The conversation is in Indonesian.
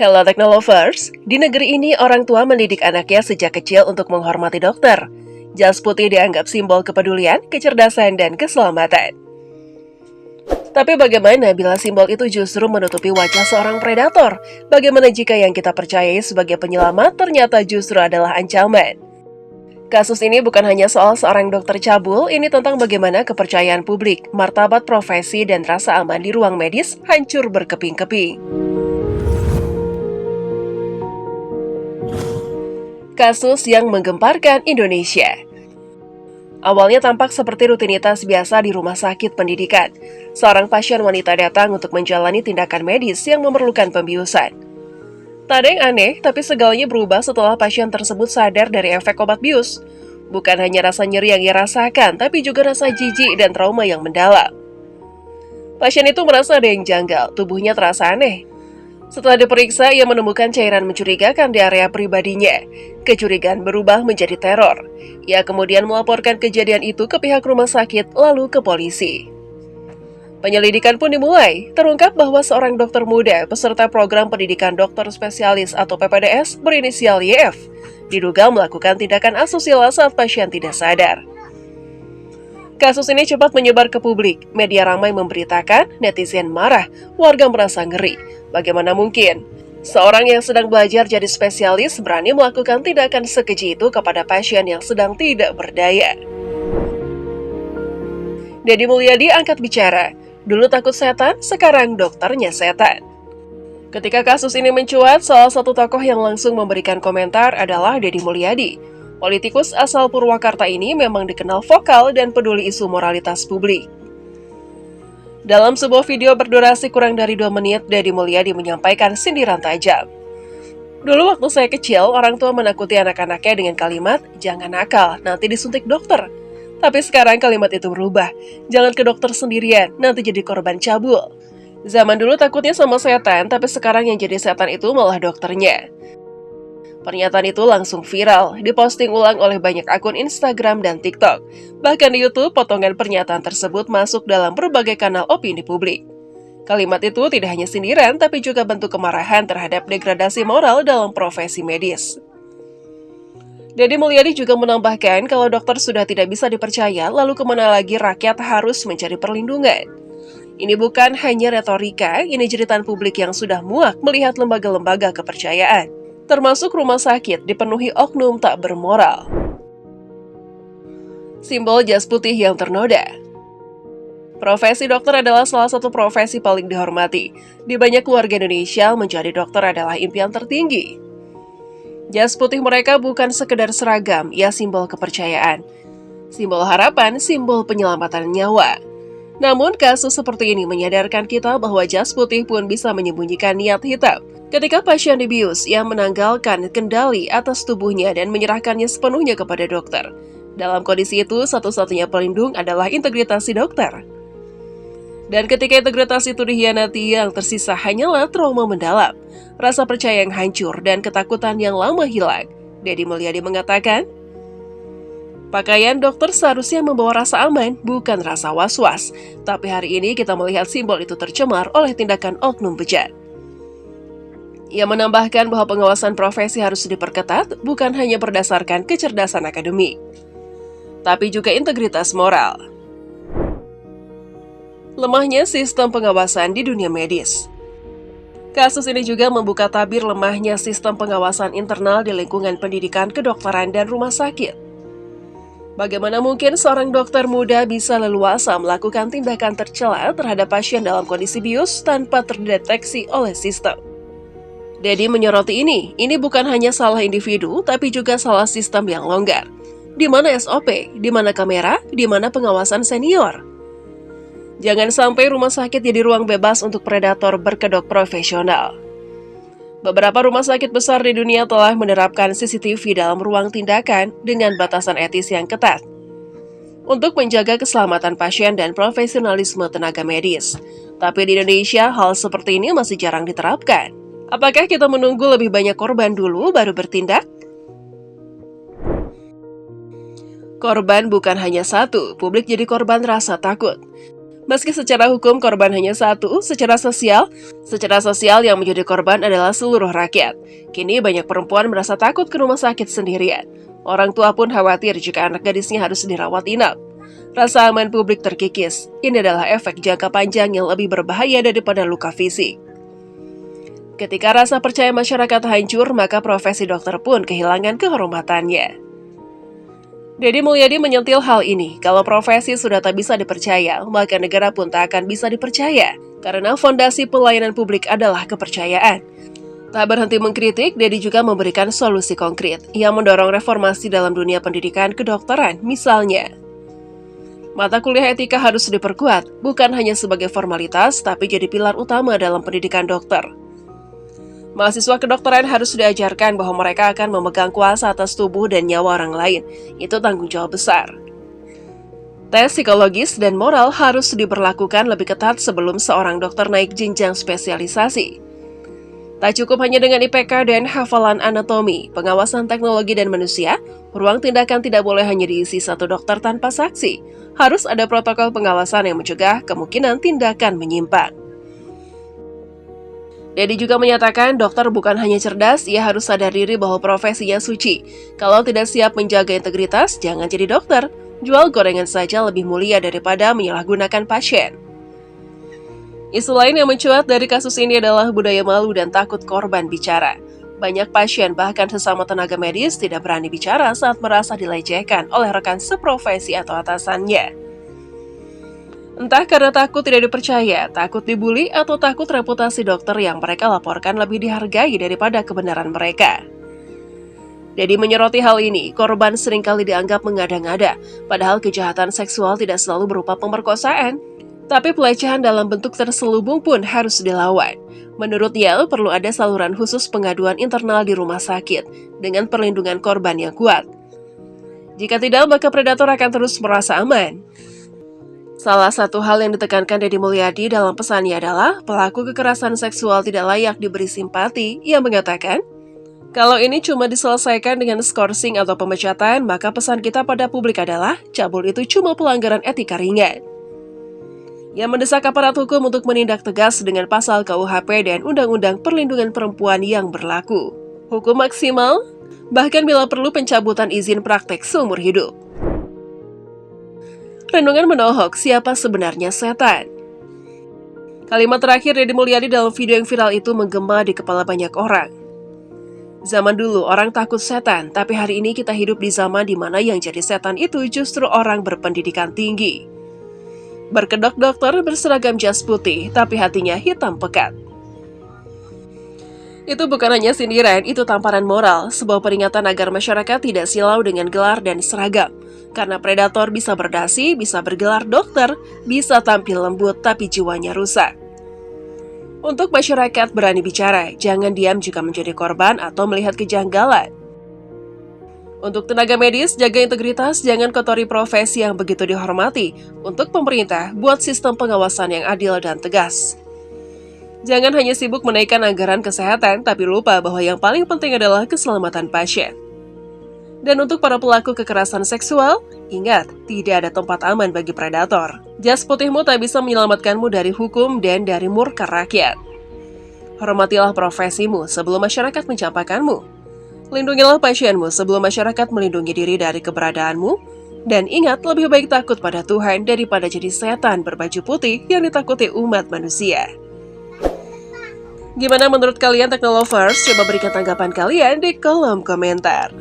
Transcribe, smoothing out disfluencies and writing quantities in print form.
Hello Technolovers, di negeri ini orang tua mendidik anaknya sejak kecil untuk menghormati dokter. Jas putih dianggap simbol kepedulian, kecerdasan, dan keselamatan. Tapi bagaimana bila simbol itu justru menutupi wajah seorang predator? Bagaimana jika yang kita percayai sebagai penyelamat ternyata justru adalah ancaman? Kasus ini bukan hanya soal seorang dokter cabul, ini tentang bagaimana kepercayaan publik, martabat profesi, dan rasa aman di ruang medis hancur berkeping-keping. Kasus yang menggemparkan Indonesia. Awalnya tampak seperti rutinitas biasa di rumah sakit pendidikan. Seorang pasien wanita datang untuk menjalani tindakan medis yang memerlukan pembiusan. Tak ada yang aneh, tapi segalanya berubah setelah pasien tersebut sadar dari efek obat bius. Bukan hanya rasa nyeri yang ia rasakan, tapi juga rasa jijik dan trauma yang mendalam. Pasien itu merasa ada yang janggal, tubuhnya terasa aneh. Setelah diperiksa, ia menemukan cairan mencurigakan di area pribadinya. Kecurigaan berubah menjadi teror. Ia kemudian melaporkan kejadian itu ke pihak rumah sakit, lalu ke polisi. Penyelidikan pun dimulai. Terungkap bahwa seorang dokter muda, peserta program pendidikan dokter spesialis atau PPDS berinisial YF, diduga melakukan tindakan asusila saat pasien tidak sadar. Kasus ini cepat menyebar ke publik, media ramai memberitakan, netizen marah, warga merasa ngeri. Bagaimana mungkin? Seorang yang sedang belajar jadi spesialis berani melakukan tindakan sekeji itu kepada pasien yang sedang tidak berdaya. Deddy Mulyadi angkat bicara, dulu takut setan, sekarang dokternya setan. Ketika kasus ini mencuat, salah satu tokoh yang langsung memberikan komentar adalah Deddy Mulyadi. Politikus asal Purwakarta ini memang dikenal vokal dan peduli isu moralitas publik. Dalam sebuah video berdurasi kurang dari 2 menit, Deddy Mulyadi menyampaikan sindiran tajam. Dulu waktu saya kecil, orang tua menakuti anak-anaknya dengan kalimat, "Jangan nakal, nanti disuntik dokter." Tapi sekarang kalimat itu berubah, "Jangan ke dokter sendirian, nanti jadi korban cabul." Zaman dulu takutnya sama setan, tapi sekarang yang jadi setan itu malah dokternya. Pernyataan itu langsung viral, diposting ulang oleh banyak akun Instagram dan TikTok. Bahkan di YouTube, potongan pernyataan tersebut masuk dalam berbagai kanal opini publik. Kalimat itu tidak hanya sindiran, tapi juga bentuk kemarahan terhadap degradasi moral dalam profesi medis. Deddy Mulyadi juga menambahkan kalau dokter sudah tidak bisa dipercaya, lalu kemana lagi rakyat harus mencari perlindungan. Ini bukan hanya retorika, ini jeritan publik yang sudah muak melihat lembaga-lembaga kepercayaan, termasuk rumah sakit, dipenuhi oknum tak bermoral. Simbol jas putih yang ternoda. Profesi dokter adalah salah satu profesi paling dihormati. Di banyak keluarga Indonesia, menjadi dokter adalah impian tertinggi. Jas putih mereka bukan sekedar seragam, ia simbol kepercayaan, simbol harapan, simbol penyelamatan nyawa. Namun, kasus seperti ini menyadarkan kita bahwa jas putih pun bisa menyembunyikan niat hitam. Ketika pasien dibius, ia menanggalkan kendali atas tubuhnya dan menyerahkannya sepenuhnya kepada dokter. Dalam kondisi itu, satu-satunya pelindung adalah integritas si dokter. Dan ketika integritas itu dikhianati, yang tersisa hanyalah trauma mendalam, rasa percaya yang hancur, dan ketakutan yang lama hilang. Deddy Mulyadi mengatakan, pakaian dokter seharusnya membawa rasa aman, bukan rasa was-was. Tapi hari ini kita melihat simbol itu tercemar oleh tindakan oknum bejat. Ia menambahkan bahwa pengawasan profesi harus diperketat, bukan hanya berdasarkan kecerdasan akademik, tapi juga integritas moral. Lemahnya sistem pengawasan di dunia medis. Kasus ini juga membuka tabir lemahnya sistem pengawasan internal di lingkungan pendidikan kedokteran dan rumah sakit. Bagaimana mungkin seorang dokter muda bisa leluasa melakukan tindakan tercela terhadap pasien dalam kondisi bius tanpa terdeteksi oleh sistem? Deddy menyoroti ini bukan hanya salah individu, tapi juga salah sistem yang longgar. Di mana SOP, di mana kamera, di mana pengawasan senior? Jangan sampai rumah sakit jadi ruang bebas untuk predator berkedok profesional. Beberapa rumah sakit besar di dunia telah menerapkan CCTV dalam ruang tindakan dengan batasan etis yang ketat untuk menjaga keselamatan pasien dan profesionalisme tenaga medis. Tapi di Indonesia, hal seperti ini masih jarang diterapkan. Apakah kita menunggu lebih banyak korban dulu baru bertindak? Korban bukan hanya satu, publik jadi korban rasa takut. Meski secara hukum korban hanya satu, secara sosial yang menjadi korban adalah seluruh rakyat. Kini banyak perempuan merasa takut ke rumah sakit sendirian. Orang tua pun khawatir jika anak gadisnya harus dirawat inap. Rasa aman publik terkikis. Ini adalah efek jangka panjang yang lebih berbahaya daripada luka fisik. Ketika rasa percaya masyarakat hancur, maka profesi dokter pun kehilangan kehormatannya. Deddy Mulyadi menyentil hal ini, kalau profesi sudah tak bisa dipercaya, maka negara pun tak akan bisa dipercaya, karena fondasi pelayanan publik adalah kepercayaan. Tak berhenti mengkritik, Deddy juga memberikan solusi konkret, yang mendorong reformasi dalam dunia pendidikan kedokteran, misalnya. Mata kuliah etika harus diperkuat, bukan hanya sebagai formalitas, tapi jadi pilar utama dalam pendidikan dokter. Mahasiswa kedokteran harus diajarkan bahwa mereka akan memegang kuasa atas tubuh dan nyawa orang lain. Itu tanggung jawab besar. Tes psikologis dan moral harus diberlakukan lebih ketat sebelum seorang dokter naik jenjang spesialisasi. Tak cukup hanya dengan IPK dan hafalan anatomi, pengawasan teknologi dan manusia, ruang tindakan tidak boleh hanya diisi satu dokter tanpa saksi. Harus ada protokol pengawasan yang mencegah kemungkinan tindakan menyimpang. Deddy juga menyatakan dokter bukan hanya cerdas, ia harus sadar diri bahwa profesinya suci. Kalau tidak siap menjaga integritas, jangan jadi dokter. Jual gorengan saja lebih mulia daripada menyalahgunakan pasien. Isu lain yang mencuat dari kasus ini adalah budaya malu dan takut korban bicara. Banyak pasien, bahkan sesama tenaga medis, tidak berani bicara saat merasa dilecehkan oleh rekan seprofesi atau atasannya. Entah karena takut tidak dipercaya, takut dibully, atau takut reputasi dokter yang mereka laporkan lebih dihargai daripada kebenaran mereka. Deddy menyoroti hal ini, korban seringkali dianggap mengada-ngada, padahal kejahatan seksual tidak selalu berupa pemerkosaan. Tapi pelecehan dalam bentuk terselubung pun harus dilawan. Menurutnya, perlu ada saluran khusus pengaduan internal di rumah sakit, dengan perlindungan korban yang kuat. Jika tidak, maka predator akan terus merasa aman. Salah satu hal yang ditekankan Deddy Mulyadi dalam pesannya adalah pelaku kekerasan seksual tidak layak diberi simpati. Ia mengatakan, kalau ini cuma diselesaikan dengan skorsing atau pemecatan, maka pesan kita pada publik adalah cabul itu cuma pelanggaran etika ringan. Ia mendesak aparat hukum untuk menindak tegas dengan pasal KUHP dan Undang-Undang Perlindungan Perempuan yang berlaku. Hukum maksimal, bahkan bila perlu pencabutan izin praktek seumur hidup. Renungan menohok siapa sebenarnya setan. Kalimat terakhir Deddy Mulyadi dalam video yang viral itu menggema di kepala banyak orang. Zaman dulu orang takut setan, tapi hari ini kita hidup di zaman di mana yang jadi setan itu justru orang berpendidikan tinggi. Berkedok dokter berseragam jas putih, tapi hatinya hitam pekat. Itu bukan hanya sindiran, itu tamparan moral, sebuah peringatan agar masyarakat tidak silau dengan gelar dan seragam. Karena predator bisa berdasi, bisa bergelar dokter, bisa tampil lembut tapi jiwanya rusak. Untuk masyarakat berani bicara, jangan diam jika menjadi korban atau melihat kejanggalan. Untuk tenaga medis, jaga integritas, jangan kotori profesi yang begitu dihormati. Untuk pemerintah, buat sistem pengawasan yang adil dan tegas. Jangan hanya sibuk menaikkan anggaran kesehatan, tapi lupa bahwa yang paling penting adalah keselamatan pasien. Dan untuk para pelaku kekerasan seksual, ingat, tidak ada tempat aman bagi predator. Jas putihmu tak bisa menyelamatkanmu dari hukum dan dari murka rakyat. Hormatilah profesimu sebelum masyarakat mencapakanmu. Lindungilah pasienmu sebelum masyarakat melindungi diri dari keberadaanmu. Dan ingat, lebih baik takut pada Tuhan daripada jadi setan berbaju putih yang ditakuti umat manusia. Gimana menurut kalian Teknolovers? Coba berikan tanggapan kalian di kolom komentar.